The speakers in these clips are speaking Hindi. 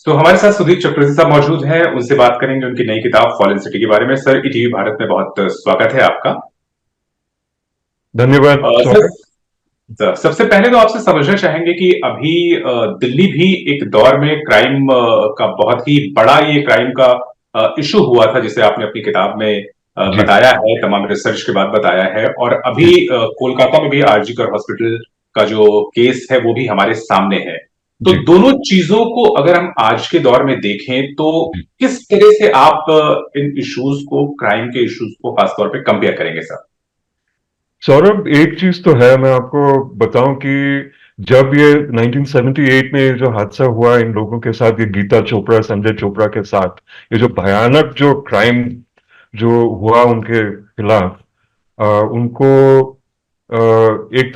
तो हमारे साथ सुदीप चक्रवर्ती साहब मौजूद हैं। उनसे बात करेंगे उनकी नई किताब फॉरेन सिटी के बारे में। सर, ईटीवी भारत में बहुत स्वागत है आपका। धन्यवाद सर, सौरभ। सबसे पहले तो आपसे समझना चाहेंगे कि अभी दिल्ली भी एक दौर में क्राइम का बहुत ही बड़ा ये क्राइम का इशू हुआ था, जिसे आपने अपनी किताब में जी बताया है, तमाम रिसर्च के बाद बताया है। और अभी जी कोलकाता में भी आरजी कर हॉस्पिटल का जो केस है वो भी हमारे सामने है। तो जी दोनों चीजों को अगर हम आज के दौर में देखें तो जी किस तरह से आप इन इश्यूज को, क्राइम के इश्यूज को खासतौर पे कंपेयर करेंगे सर? सौरभ, एक चीज तो है, मैं आपको बताऊं कि जब ये 1978 में ये जो हादसा हुआ इन लोगों के साथ, ये गीता चोपड़ा, संजय चोपड़ा के साथ, ये जो भयानक जो क्राइम जो हुआ उनके खिलाफ, उनको एक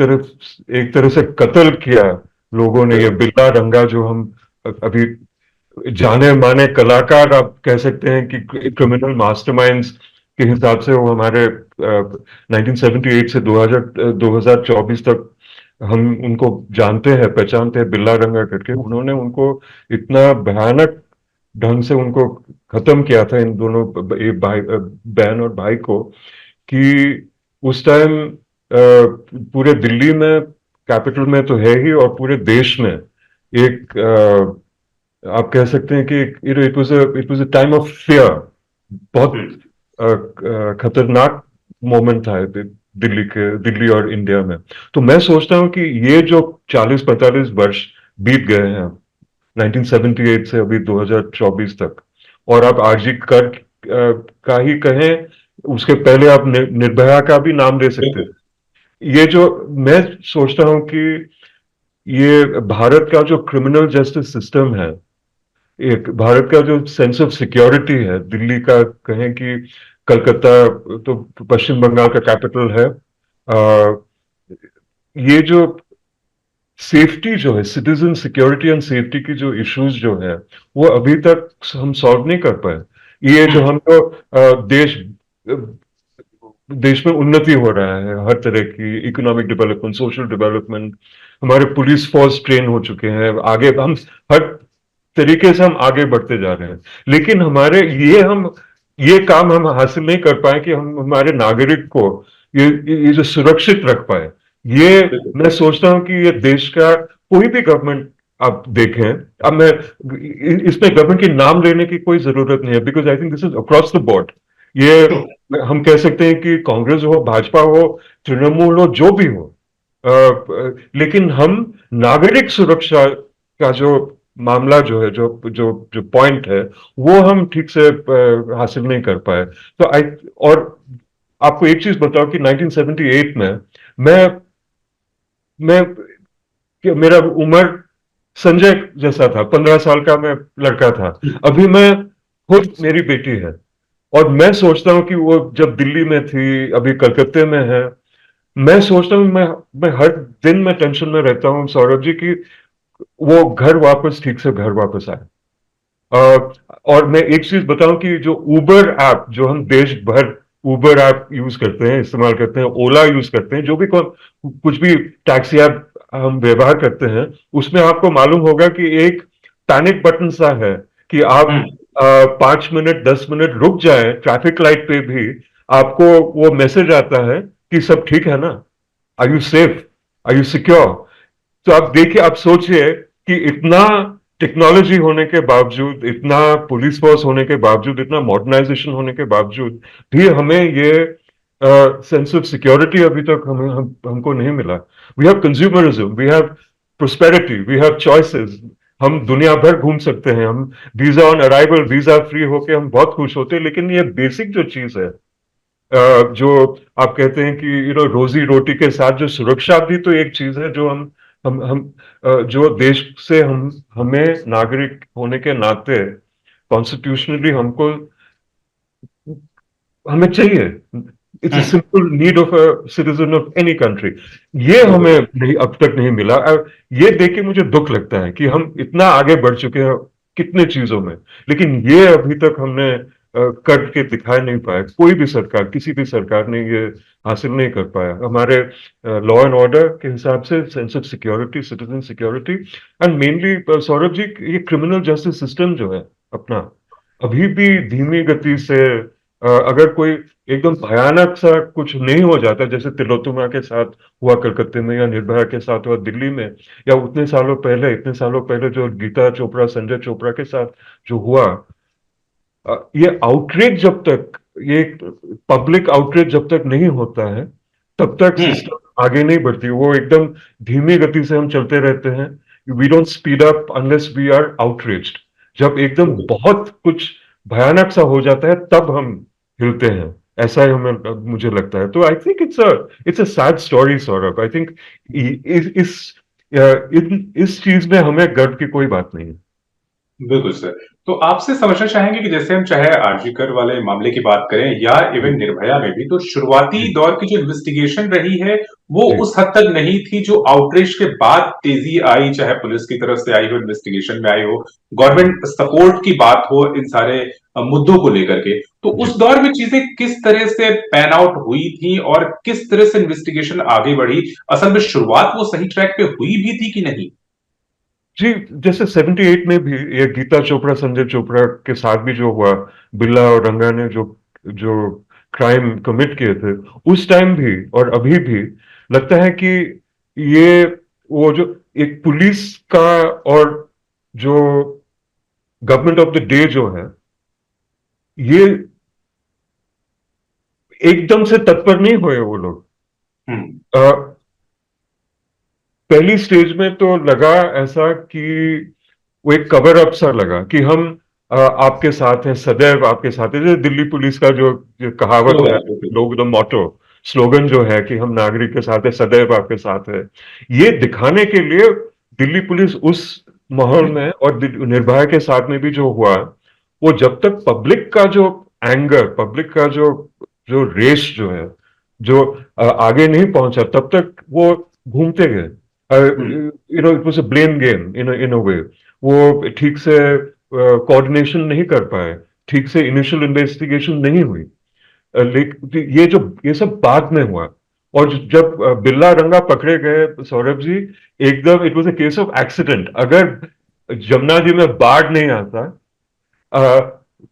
तरह से कत्ल किया लोगों ने। ये बिल्कुल। बिल्ला रंगा, जो हम अभी जाने माने कलाकार आप कह सकते हैं कि क्रिमिनल मास्टरमाइंड्स के हिसाब से वो हमारे 1978 से 2024 तक हम उनको जानते हैं, पहचानते हैं, बिल्ला रंगा करके। उन्होंने उनको इतना भयानक ढंग से उनको खत्म किया था, इन दोनों बहन और भाई को, कि उस टाइम पूरे दिल्ली में, कैपिटल में तो है ही, और पूरे देश में एक आप कह सकते हैं कि it was a time of fear. बहुत खतरनाक मोमेंट था दिल्ली और इंडिया में। तो मैं सोचता हूं कि ये जो 40-45 वर्ष बीत गए हैं 1978 से अभी 2024 तक, और आप आरजी कर का ही कहें, उसके पहले आप निर्भया का भी नाम ले सकते बिल्कुल। हैं। ये जो मैं सोचता हूं कि ये भारत का जो क्रिमिनल जस्टिस सिस्टम है, एक भारत का जो सेंस ऑफ सिक्योरिटी है, दिल्ली का कहें कि कलकत्ता तो पश्चिम बंगाल का कैपिटल है, ये जो सेफ्टी जो है, सिटीजन सिक्योरिटी एंड सेफ्टी की जो इश्यूज जो है, वो अभी तक हम सॉल्व नहीं कर पाए। ये जो हम तो देश में उन्नति हो रहा है, हर तरह की इकोनॉमिक डेवलपमेंट, सोशल डेवलपमेंट, हमारे पुलिस फोर्स ट्रेन हो चुके हैं, आगे हम हर तरीके से हम आगे बढ़ते जा रहे हैं। लेकिन हमारे ये काम हम हासिल नहीं कर पाए कि हम हमारे नागरिक को ये जो सुरक्षित रख पाए। ये बिल्कुल। मैं सोचता हूं कि ये देश का कोई भी गवर्नमेंट आप देखें, अब मैं इसमें गवर्नमेंट के नाम लेने की कोई जरूरत नहीं है, because I think this is across the board. ये हम कह सकते हैं कि कांग्रेस हो, भाजपा हो, तृणमूल हो, जो भी हो, लेकिन हम नागरिक सुरक्षा का जो मामला जो है, जो जो जो पॉइंट है, वो हम ठीक से हासिल नहीं कर पाए। तो आई और आपको एक चीज बताओ कि 1978 में मैं मैं मेरा उम्र संजय जैसा था, 15 साल का मैं लड़का था। अभी मैं खुद, मेरी बेटी है, और मैं सोचता हूँ कि वो जब दिल्ली में थी, अभी कलकत्ते में है। मैं सोचता हूँ, मैं हर दिन में टेंशन में रहता हूँ सौरभ जी, कि वो घर वापस ठीक से घर वापस आए। अ, और मैं एक चीज बताऊं कि जो उबर ऐप, जो हम देश भर उबर ऐप यूज करते हैं, इस्तेमाल करते हैं, ओला यूज करते हैं, जो भी कुछ भी टैक्सी ऐप हम व्यवहार करते हैं, उसमें आपको मालूम होगा कि एक पैनिक बटन सा है कि आप हम्म। 5 मिनट 10 मिनट रुक जाए ट्रैफिक लाइट पे भी, आपको वो मैसेज आता है कि सब ठीक है ना, are you safe, are you secure. तो आप देखिए, आप सोचिए कि इतना टेक्नोलॉजी होने के बावजूद, इतना पुलिस फोर्स होने के बावजूद, इतना मॉडर्नाइजेशन होने के बावजूद भी हमें ये सेंस ऑफ सिक्योरिटी अभी तक हमको नहीं मिला। We have consumerism, we have prosperity, we have choices. हम दुनिया भर घूम सकते हैं, हम visa on arrival, visa free होके हम बहुत खुश होते हैं। लेकिन ये बेसिक जो चीज है, जो आप कहते हैं कि रोजी रोटी के साथ जो सुरक्षा भी तो एक चीज है, जो हम जो देश से हमें नागरिक होने के नाते कॉन्स्टिट्यूशनली हमको हमें चाहिए। It's a hmm. Simple need of a citizen of any country. ये बिल्कुल। हमें नहीं, अब तक नहीं मिला। ये देख के मुझे दुख लगता है कि हम इतना आगे बढ़ चुके हैं कितने चीजों में, लेकिन ये अभी तक हमने करके दिखा नहीं पाया, कोई भी सरकार, किसी भी सरकार ने ये हासिल नहीं कर पाया। हमारे लॉ एंड ऑर्डर के हिसाब से, sense of security, citizen security, and mainly Saurabh ji, ये क्रिमिनल जस्टिस सिस्टम जो है अपना, अभी भी धीमी गति से, अगर कोई एकदम भयानक सा कुछ नहीं हो जाता, जैसे तिलोत्तमा के साथ हुआ कलकत्ते में, या निर्भया के साथ हुआ दिल्ली में, या इतने सालों पहले जो गीता चोपड़ा, संजय चोपड़ा के साथ जो हुआ, ये आउटरीच जब तक, ये पब्लिक आउटरीच जब तक नहीं होता है, तब तक हम्म। सिस्टम आगे नहीं बढ़ती। वो एकदम धीमी गति से हम चलते रहते हैं। We don't speed up unless we are outreached. जब एकदम बहुत कुछ भयानक सा हो जाता है, तब हम हिलते हैं। ऐसा ही हमें, मुझे लगता है। तो I think it's a sad story Saurabh. I think इस चीज में हमें गर्व की कोई बात नहीं है। बिल्कुल सर। तो आपसे समझना चाहेंगे कि जैसे हम चाहे आरजीकर वाले मामले की बात करें या जी इवन निर्भया में भी, तो शुरुआती जी दौर की जो इन्वेस्टिगेशन रही है वो जी उस हद तक नहीं थी जो आउटरीच के बाद तेजी आई, चाहे पुलिस की तरफ से आई हो, इन्वेस्टिगेशन में आई हो, जी गवर्नमेंट सपोर्ट की बात हो इन सारे मुद्दों को लेकर के। तो जी उस दौर में चीजें किस तरह से पैन आउट हुई थी और किस तरह से इन्वेस्टिगेशन आगे बढ़ी? असल में शुरुआत वो सही ट्रैक पे हुई भी थी कि नहीं? जी, जैसे 78 में भी ये गीता चोपड़ा, संजय चोपड़ा के साथ भी जो हुआ, बिल्ला और रंगा ने जो जो क्राइम कमिट किए थे, उस टाइम भी और अभी भी लगता है कि ये, वो जो एक पुलिस का और जो गवर्नमेंट ऑफ द डे जो है, ये एकदम से तत्पर नहीं हुए वो लोग। हम्म। पहली स्टेज में तो लगा ऐसा कि वो एक कवर अप सा लगा कि हम आपके साथ हैं, सदैव आपके साथ हैं। जैसे दिल्ली पुलिस का जो कहावत है, लोग, द मोटो, स्लोगन जो है कि हम नागरिक के साथ हैं, सदैव आपके साथ है, ये दिखाने के लिए दिल्ली पुलिस उस माहौल में, और निर्भया के साथ में भी जो हुआ, वो जब तक पब्लिक का जो एंगर, पब्लिक का जो जो रेस जो है, जो आगे नहीं पहुंचा, तब तक वो घूमते गए। It was a blame game in a way. वो ठीक से कोऑर्डिनेशन नहीं कर पाए, ठीक से इनिशियल इन्वेस्टिगेशन नहीं हुई। लेकिन ये सब बाद में हुआ। और जब बिल्ला रंगा पकड़े गए सौरभ जी, एकदम it was a case of accident. अगर जमुना जी में बाढ़ नहीं आता, अ,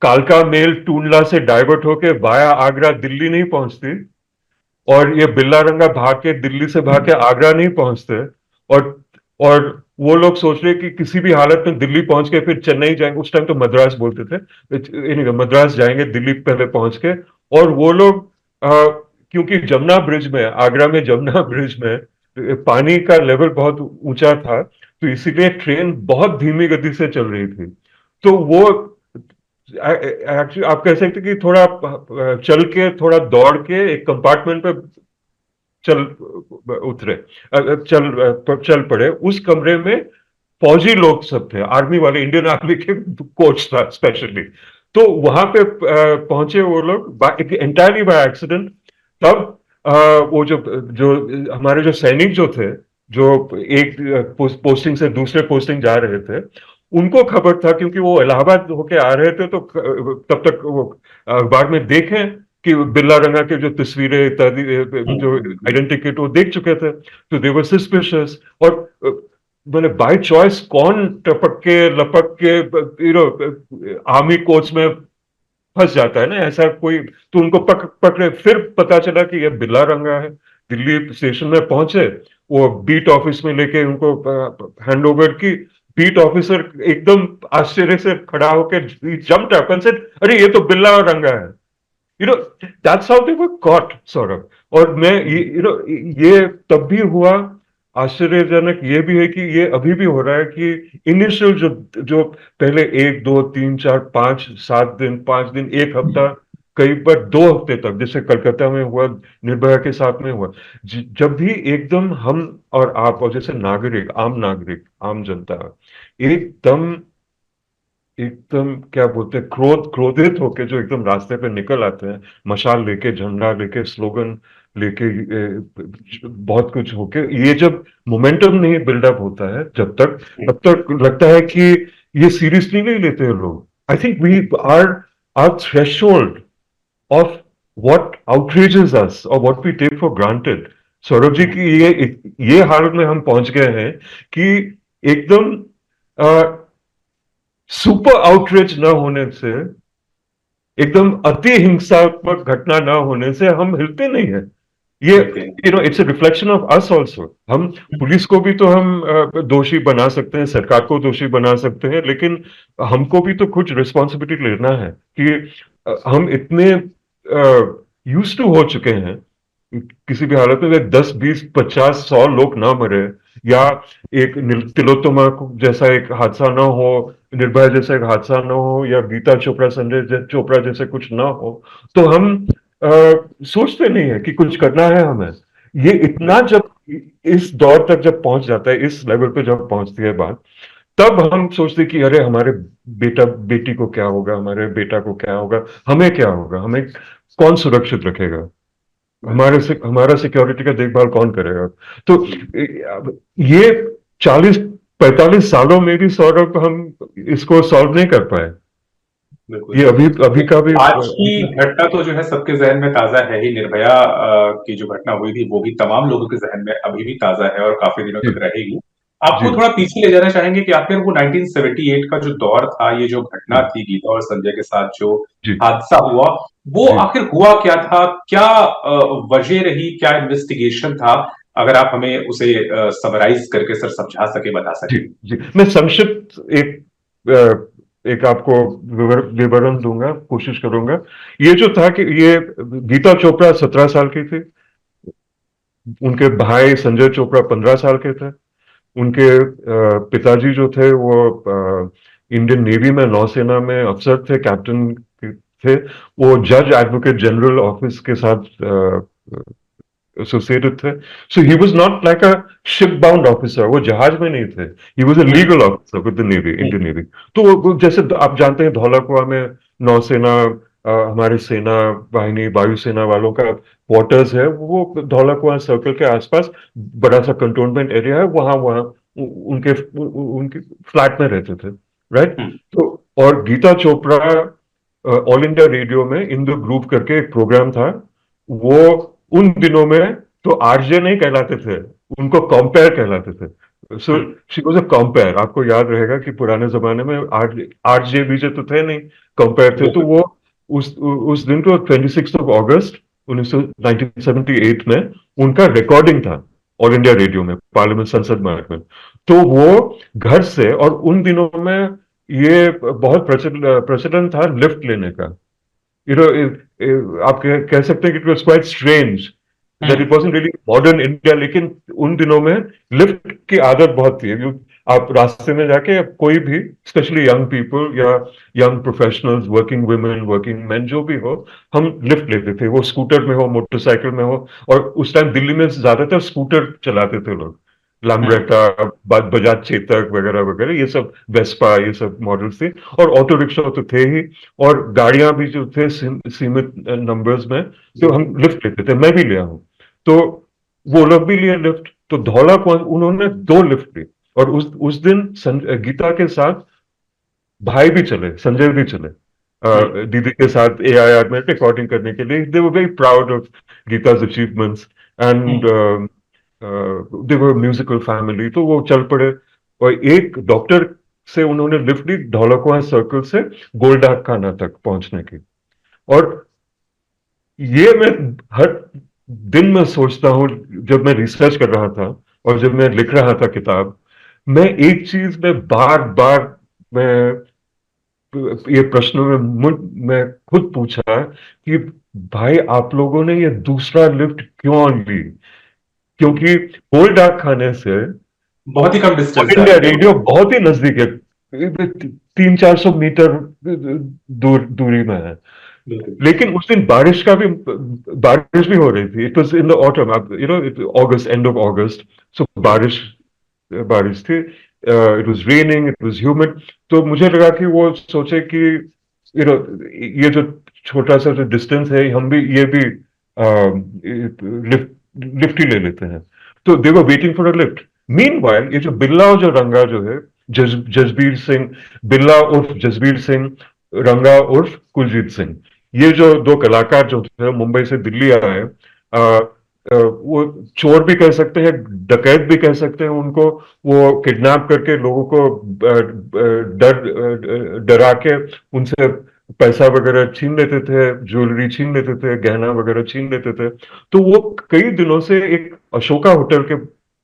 कालका मेल टूंडला से डाइवर्ट होके वाया आगरा दिल्ली नहीं पहुंचती, और ये बिल्ला रंगा भाग के, दिल्ली से भाग के आगरा नहीं पहुंचते, और और वो लोग सोच रहे कि किसी भी हालत में दिल्ली पहुंच के फिर चेन्नई जाएंगे। उस टाइम तो मद्रास बोलते थे, मद्रास जाएंगे दिल्ली पहले पहुंच के। और वो लोग, क्योंकि जमुना ब्रिज में, आगरा में जमुना ब्रिज में पानी का लेवल बहुत ऊंचा था, तो इसीलिए ट्रेन बहुत धीमी गति से चल रही थी। तो वो एक्चुअली आप कह सकते कि थोड़ा चल के, थोड़ा दौड़ के एक कंपार्टमेंट पे चल उतरे, चल पड़े। उस कमरे में फौजी लोग सब थे, आर्मी वाले, इंडियन आर्मी के कोच था स्पेशली। तो वहां पे पहुंचे वो लोग एंटायरली बाय एक्सीडेंट। तब वो जो जो हमारे जो सैनिक जो थे, जो एक पोस्टिंग से दूसरे पोस्टिंग जा रहे थे, उनको खबर था, क्योंकि वो इलाहाबाद होके आ रहे थे, तो तब तक वो अखबार में देखें कि बिल्ला रंगा के जो तस्वीरें इत्यादि, जो आइडेंटिटी वो देख चुके थे, तो दे वर सस्पिशियस। और मैंने बाय चॉइस कौन टपक के लपक के आर्मी कोच में फंस जाता है ना, ऐसा कोई। तो उनको पकड़े, फिर पता चला कि ये बिल्ला रंगा है। दिल्ली स्टेशन में पहुंचे, वो बीट ऑफिस में लेके उनको हैंड ओवर की। बीट ऑफिसर एकदम आश्चर्य से खड़ा होकर जंप्ड अप एंड सेड, अरे ये तो बिल्ला रंगा है। You know, that's how they were caught Saurabh. और मैं ये तब भी हुआ। आश्चर्यजनक ये भी है कि ये अभी भी हो रहा है कि इनिशियल जो जो पहले 1 2 3 4 5 7 दिन, 5 दिन, एक हफ्ता, कई बार 2 हफ्ते तक, जैसे कलकत्ता में हुआ, निर्भया के साथ में हुआ, जब भी एकदम हम और आप, और जैसे नागरिक, आम जनता, एकदम एकदम क्या बोलते हैं, क्रोधित होके जो एकदम रास्ते पे निकल आते हैं, मशाल लेके, झंडा लेके, स्लोगन लेके, बहुत कुछ होके, ये जब मोमेंटम नहीं बिल्डअप होता है, तब तक लगता है कि ये सीरियसली नहीं लेते हैं लोग। I think we are our threshold of what outrages us or what we take for granted. Saurabh ji की ये हालत में हम पहुंच गए हैं कि एकदम सुपर आउटरीच न होने से, एकदम अति हिंसात्मक घटना न होने से हम हिलते नहीं है। ये it's a reflection of us also. हम पुलिस को भी तो हम दोषी बना सकते हैं, सरकार को दोषी बना सकते हैं, लेकिन हमको भी तो कुछ रिस्पॉन्सिबिलिटी लेना है कि हम इतने यूज टू हो चुके हैं किसी भी हालत में 10, 20, 50, 100 लोग ना मरे, या एक तिलोत्तमा जैसा एक हादसा ना हो, निर्भया जैसा एक हादसा ना हो, या गीता चोपड़ा, संजय चोपड़ा जैसे कुछ ना हो, तो हम सोचते नहीं है कि कुछ करना है हमें। ये इतना जब इस दौर तक जब पहुंच जाता है, इस लेवल पे जब पहुंचती है बात, तब हम सोचते कि अरे हमारे बेटा बेटी को क्या होगा, हमारे बेटा को क्या होगा, हमें क्या होगा, हमें कौन सुरक्षित रखेगा, हमारा सिक्योरिटी का देखभाल कौन करेगा। तो ये 40-45 सालों में भी सौरभ हम इसको सॉल्व नहीं कर पाए। ये अभी अभी का भी आज की घटना तो जो है सबके जहन में ताजा है ही। निर्भया की जो घटना हुई थी वो भी तमाम लोगों के जहन में अभी भी ताजा है और काफी दिनों तक रहेगी। आपको थोड़ा पीछे ले जाना चाहेंगे कि आखिर वो 1978 का जो दौर था, ये जो घटना थी गीता और संजय के साथ जो हादसा हुआ, वो आखिर हुआ क्या था, क्या वजह रही, क्या इन्वेस्टिगेशन था? अगर आप हमें उसे समराइज करके सर समझा सके, बता सके। जी, मैं संक्षिप्त एक आपको विवरण दूंगा, कोशिश करूंगा। ये जो था कि ये गीता चोपड़ा 17 साल की थी, उनके भाई संजय चोपड़ा 15 साल के थे। उनके पिताजी जो थे वो इंडियन नेवी में, नौसेना में अफसर थे, कैप्टन थे। वो जज एडवोकेट जनरल ऑफिस के साथ एसोसिएटेड थे। So he was not like a ship bound officer, वो जहाज में नहीं थे। He was a legal officer with the navy, Indian navy. तो जैसे आप जानते हैं धौलाकुआ में नौसेना, हमारी सेना वाहिनी, वायुसेना वालों का क्वार्टर्स है, वो धौलाकुआ सर्कल के आसपास बड़ा सा कंटोनमेंट एरिया है, वहां वहां उनके उनके फ्लैट में रहते थे, राइट। तो और Geeta Chopra All India Radio में इन द ग्रुप करके एक प्रोग्राम था। वो उन दिनों में तो आरजे नहीं कहलाते थे, उनको कॉम्पेयर कहलाते थे। So she was a compare. आपको याद रहेगा कि पुराने जमाने में आरजे बीजे तो थे नहीं, कॉम्पेयर थे। तो वो उस दिन को 26 अगस्त 1978 में उनका रिकॉर्डिंग था ऑल इंडिया रेडियो में, पार्लियामेंट, संसद मार्ग में। तो वो घर से, और उन दिनों में ये बहुत प्रचलन था लिफ्ट लेने का। यू नो, आप कह सकते हैं कि it was quite strange that it wasn't really modern India, लेकिन उन दिनों में लिफ्ट की आदत बहुत थी। आप रास्ते में जाके कोई भी, स्पेशली यंग पीपल या young professionals, working women, working man, जो भी हो, हम लिफ्ट लेते थे, वो स्कूटर में हो, मोटरसाइकिल में हो। और उस टाइम दिल्ली में ज्यादातर स्कूटर चलाते थे लोग, लैम्ब्रेटा, बजाज चेतक वगैरह वगैरह, ये सब वेस्पा, ये सब मॉडल्स थे। और ऑटो रिक्शा तो थे ही, और गाड़ियां भी जो थे सीमित नंबर्स में, तो हम लिफ्ट लेते थे, मैं भी लिया हूं। तो वो लोग भी लिए लिफ्ट। तो धौला को उन्होंने 2 लिफ्ट ली, और उस दिन गीता के साथ भाई भी चले, संजय भी चले दीदी के साथ एआईआर में रिकॉर्डिंग करने के लिए। They were very proud of Geeta's achievements, and they were musical family. तो वो चल पड़े, और एक डॉक्टर से उन्होंने लिफ्ट ली धौलाकुआं सर्कल से गोलडाक खाना तक पहुंचने की। और ये मैं हर दिन में सोचता हूं, जब मैं रिसर्च कर रहा था और जब मैं लिख रहा था किताब, मैं एक चीज में बार बार, मैं ये प्रश्न में मैं खुद पूछा कि भाई आप लोगों ने ये दूसरा लिफ्ट क्यों ली? क्योंकि गोल डाक खाने से बहुत ही कम ऑल डिस्टेंस इंडिया है। रेडियो बहुत ही नजदीक है, 300-400 मीटर दूरी में है। लेकिन उस दिन बारिश भी हो रही थी। It was in the autumn, you know, August, end of August. So बारिश बारिश थी, it was raining, it was humid. तो मुझे लगा कि वो सोचे कि यू नो, ये जो छोटा सा जो डिस्टेंस है, हम भी ये भी लिफ्ट लिफ्ट ही ले लेते हैं। तो they were waiting for a lift. Meanwhile ये जो बिल्ला और जो रंगा जो है, जसबीर सिंह, बिल्ला उर्फ जसबीर सिंह, रंगा उर्फ कुलजीत सिंह। ये जो दो कलाकार जो थे मुंबई से दिल्ली आए, वो चोर भी कह सकते हैं, डकैत भी कह सकते हैं उनको। वो किडनैप करके लोगों को डरा के उनसे पैसा वगैरह छीन लेते थे, ज्वेलरी छीन लेते थे, गहना वगैरह छीन लेते थे। तो वो कई दिनों से एक अशोका होटल के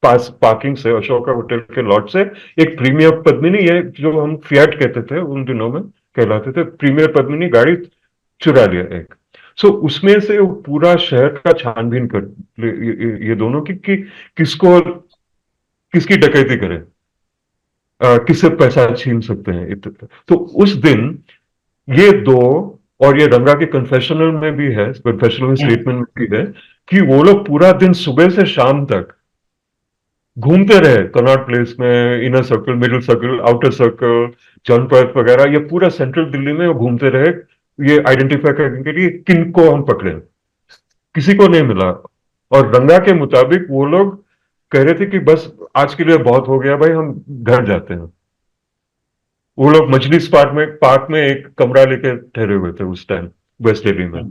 पास पार्किंग से, अशोका होटल के लॉट से, एक प्रीमियर पद्मिनी, ये जो हम फिएट कहते थे उन दिनों में, कहलाते थे प्रीमियर पद्मिनी, गाड़ी चुरा लिया एक। सो उसमें से वो पूरा शहर का छानबीन कर ये दोनों की किसको, किसकी डकैती करे, किससे पैसा छीन सकते हैं तो उस दिन ये दो, और ये रंगा के कन्फेशनल में भी है, कन्फेशनल स्टेटमेंट में भी है, कि वो लोग पूरा दिन सुबह से शाम तक घूमते रहे कनॉट प्लेस में, inner circle, middle circle, outer circle, Janpath वगैरह, ये पूरा सेंट्रल दिल्ली में वो घूमते रहे, ये आइडेंटिफाई करने के लिए किनको हम पकड़े। किसी को नहीं मिला। और रंगा के मुताबिक वो लोग कह रहे थे कि बस आज के लिए बहुत हो गया भाई, हम घर जाते हैं। वो लोग मजलिस पार्क में एक कमरा लेके ठहरे हुए थे उस टाइम, वेस्ट दिल्ली में,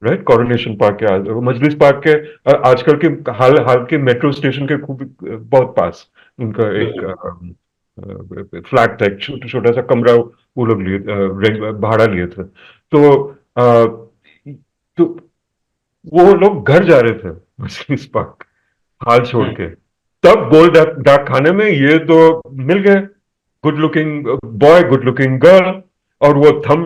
राइट, कोरोनेशन पार्क के मजलिस पार्क के आजकल के हाल हाल के मेट्रो स्टेशन के खूब बहुत पास उनका एक फ्लैट था, एक छोटा सा कमरा वो लोग लिए, भाड़ा लिए थे। तो तो वो लोग घर जा रहे थे मजलिस पार्क, हाल छोड़ के। तब गोल डाक खाने में ये दो मिल गए, good looking boy, good looking girl, और वो थम,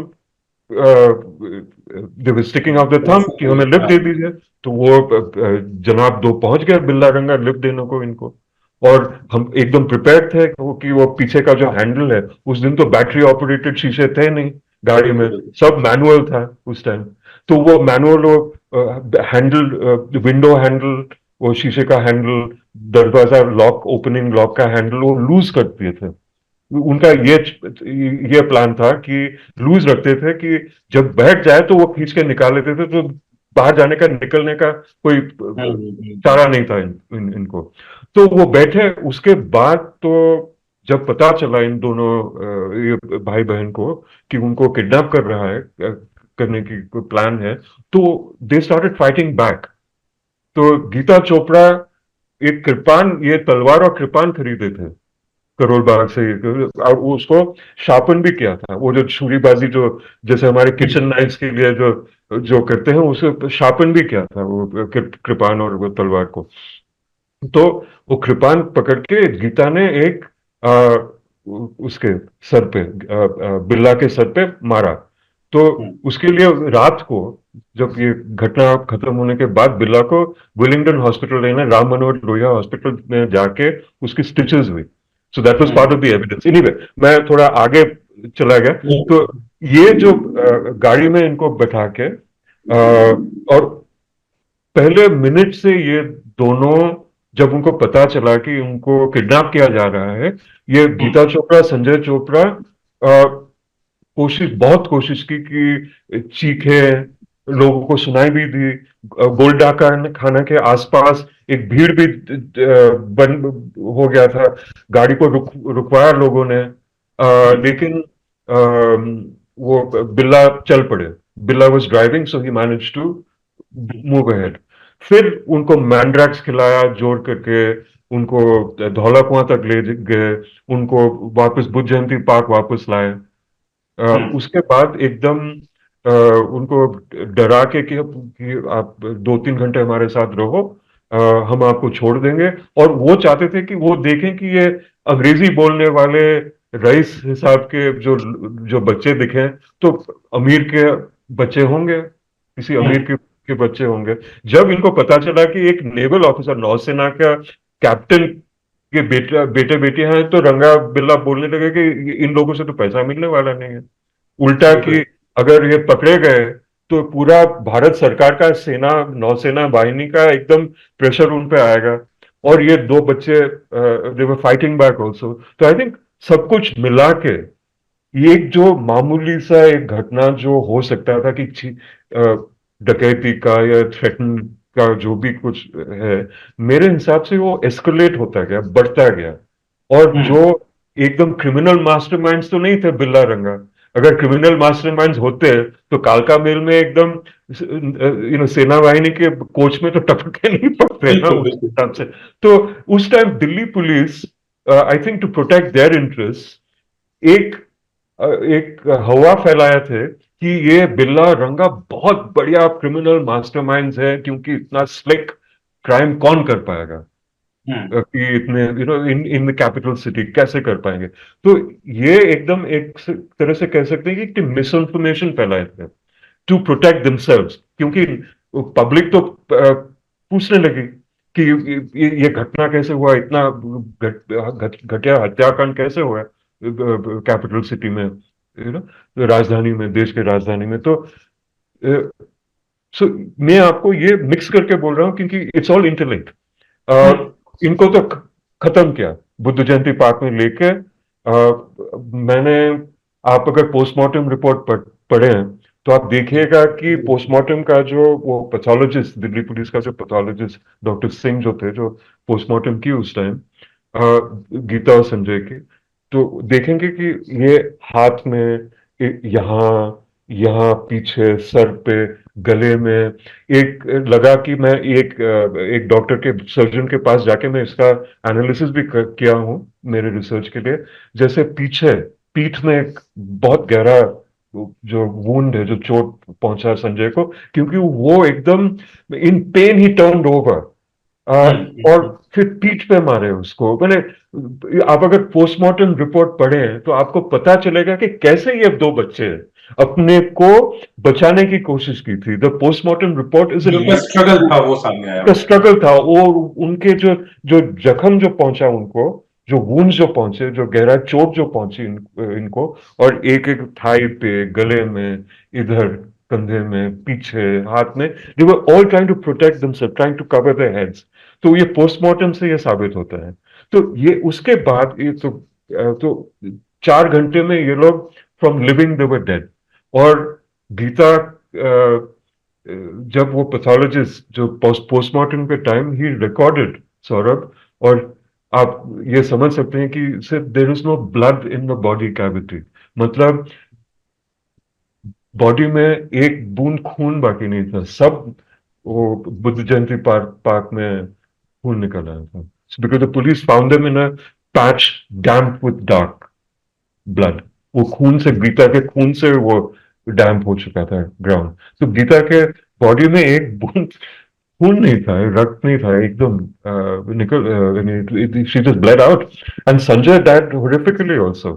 दे वर स्टिकिंग आउट द थंब कि हमें लिफ्ट दे दीजिए। तो वो जनाब दो पहुंच गए बिल्ला रंगा लिफ्ट देने को इनको। और हम एकदम प्रिपेयर थे कि वो पीछे का जो हैंडल है, उस दिन तो बैटरी ऑपरेटेड शीशे थे नहीं गाड़ी में, सब मैनुअल था उस टाइम। तो वो मैनुअल, हैंडल, विंडो हैंडल, वो शीशे का हैंडल, दरवाजा लॉक, ओपनिंग लॉक का हैंडल वो लूज कर दिए थे। उनका ये प्लान था कि लूज रखते थे कि जब बैठ जाए तो वो खींच के निकाल लेते थे, तो बाहर जाने का, निकलने का कोई चारा नहीं था इनको। तो वो बैठे, उसके बाद तो जब पता चला इन दोनों ये भाई बहन को कि उनको किडनैप कर रहा है, करने की कोई प्लान है, तो दे स्टार्टेड फाइटिंग बैक। तो गीता चोपड़ा एक कृपान, ये तलवार और कृपान खरीदे थे करोल बाग से, और उसको शार्पन भी किया था, वो जो छुरीबाजी जो जैसे हमारे किचन नाइफ्स के लिए जो जो करते हैं, उसे शार्पन भी किया था वो कृपान और वो तलवार को। तो वो कृपान पकड़ के गीता ने एक उसके सर पे, बिल्ला के सर पे मारा। तो उसके लिए रात को, जब ये घटना खत्म होने के बाद, बिल्ला को विलिंगडन हॉस्पिटल लेना, राम मनोहर लोहिया हॉस्पिटल में जाके उसकी स्टिचेस हुई। So that was part of the evidence. Anyway, मैं थोड़ा आगे चला गया। तो ये जो गाड़ी में इनको बैठा के, और पहले मिनट से ये दोनों, जब उनको पता चला कि उनको किडनैप किया जा रहा है, ये गीता चोपड़ा, संजय चोपड़ा, बहुत कोशिश की कि चीखे, लोगों को सुनाई भी दी। गोल्डा का खाना के आसपास एक भीड़ भी बन हो गया था, गाड़ी को रुकवाया लोगों ने, लेकिन वो बिल्ला चल पड़े। Billa was driving, so he manage to move ahead. फिर उनको मैंड्रैक्स खिलाया जोर करके, उनको धौला कुआं तक ले गए, उनको वापस बुद्ध जयंती पार्क वापस लाए। उसके बाद एकदम उनको डरा के कि आप 2-3 घंटे हमारे साथ रहो, हम आपको छोड़ देंगे। और वो चाहते थे कि वो देखें कि ये अंग्रेजी बोलने वाले रईस हिसाब के जो जो बच्चे दिखे, तो अमीर के बच्चे होंगे, किसी अमीर के बच्चे होंगे। जब इनको पता चला कि एक नेवल ऑफिसर, नौसेना का कैप्टन के बेटे बेटियां हैं, तो रंगा बिल्ला बोलने लगे कि इन लोगों से तो पैसा मिलने वाला नहीं है। उल्टा कि अगर ये पकड़े गए तो पूरा भारत सरकार का सेना, नौसेना वाहिनी का एकदम प्रेशर उन पे आएगा। और ये दो बच्चे दे वर फाइटिंग बैक ऑल्सो। तो आई थिंक सब कुछ मिला के ये एक जो मामूली सा एक घटना जो हो सकता था कि डकैती का या थ्रेटन का जो भी कुछ है, मेरे हिसाब से वो एस्केलेट होता गया, बढ़ता गया। और जो एकदम क्रिमिनल मास्टरमाइंड्स तो नहीं थे बिल्ला रंगा। अगर क्रिमिनल मास्टरमाइंड्स होते तो कालका मेल में एकदम सेना वाहिनी के कोच में तो टपके नहीं पड़ते ना बिल्कुल उस बिल्कुल। हिसाब से। तो उस time Delhi police, I think to protect their interest, एक एक हवा फैलाया थे कि ये बिल्ला रंगा बहुत बढ़िया क्रिमिनल मास्टरमाइंड्स है, क्योंकि इतना स्लिक क्राइम कौन कर पाएगा हम्म कि इतने इन इन द कैपिटल सिटी कैसे कर पाएंगे। तो ये एकदम एक तरह से कह सकते हैं कि मिस इन्फॉर्मेशन फैलाए थे टू प्रोटेक्ट देमसेल्व्स, क्योंकि पब्लिक तो पूछने लगी कि ये घटना कैसे हुआ, इतना घटिया हत्याकांड कैसे हुआ कैपिटल सिटी में, राजधानी में, देश के राजधानी में। तो सो मैं आपको ये मिक्स करके बोल रहा हूँ क्योंकि इट्स ऑल इंटरलिंक्ड। हम्म इनको तो खत्म किया बुद्ध जयंती पार्क में लेके। मैंने, आप अगर पोस्टमार्टम रिपोर्ट पढ़े हैं तो आप देखिएगा कि पोस्टमार्टम का जो वो पैथोलॉजिस्ट, दिल्ली पुलिस का जो पैथोलॉजिस्ट डॉक्टर सिंह जो थे, जो पोस्टमार्टम की उस टाइम गीता और संजय की, तो देखेंगे कि ये हाथ में, यहाँ यहाँ पीछे सर पे, गले में, एक लगा कि मैं एक डॉक्टर के, सर्जन के पास जाके मैं इसका एनालिसिस भी किया हूँ मेरे रिसर्च के लिए। जैसे पीछे पीठ में एक बहुत गहरा जो वुंड है, जो चोट पहुंचा संजय को, क्योंकि वो एकदम इन पेन ही टर्न्ड ओवर, और हम्म। फिर पीठ पे मारे उसको। मैंने, आप अगर पोस्टमार्टम रिपोर्ट पढ़ें तो आपको पता चलेगा कि कैसे ये दो बच्चे अपने को बचाने की कोशिश की थी। द पोस्टमार्टम रिपोर्ट इज जो उनका स्ट्रगल था वो सामने आया का होगा। स्ट्रगल था, और उनके जो जो जख्म जो पहुंचा उनको, जो वुंड जो पहुंचे, जो गहरा चोट जो पहुंची इनको, और एक एक थाई पे, गले में, इधर कंधे में, पीछे, हाथ में, they were all trying to protect themself, trying to cover their heads. तो ये पोस्टमार्टम से ये साबित होता है। तो ये उसके बाद ये तो 4 घंटे में ये लोग from living they were dead. और गीता, जब वो पैथोलॉजिस्ट जो पोस्टमार्टम के टाइम ही रिकॉर्डेड, सौरभ, और आप ये समझ सकते हैं कि सिर्फ there is no blood in the body cavity, मतलब बॉडी में एक बूंद खून बाकी नहीं था, सब वो बुद्ध जयंती पार्क में खून निकल रहा था, because the police found them in a patch damp with dark blood. वो खून से, गीता के खून से वो डैम्प हो चुका था ग्राउंड। तो गीता के बॉडी में एक बूंद खून नहीं था, रक्त नहीं था, एकदम निकल, she just blood out. And Sanjay died horrifically also,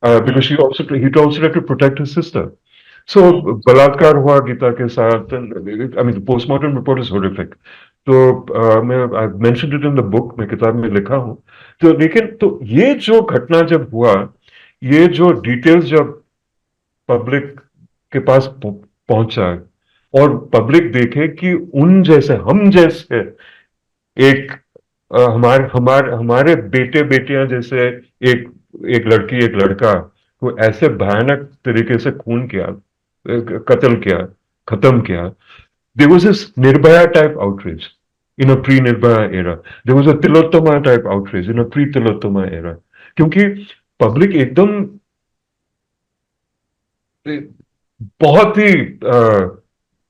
because hmm he also had to protect his sister. So hmm बलात्कार हुआ गीता के साथ। I mean postmortem report is horrific. तो मैं, I mentioned it in the book, मैं किताब में लिखा हूं। तो लेकिन तो ये जो घटना जब हुआ, ये जो डिटेल्स जब पब्लिक के पास पहुंचा, और पब्लिक देखे कि उन जैसे, हम जैसे एक, हमारे हमारे हमारे बेटे बेटियां जैसे, एक एक लड़की एक लड़का को ऐसे भयानक तरीके से खून किया, कत्ल किया, खत्म किया। There was this Nirbhaya type outreach in a pre Nirbhaya era, there was a Tilottama type outreach in a pre Tilottama era, क्योंकि पब्लिक एकदम बहुत ही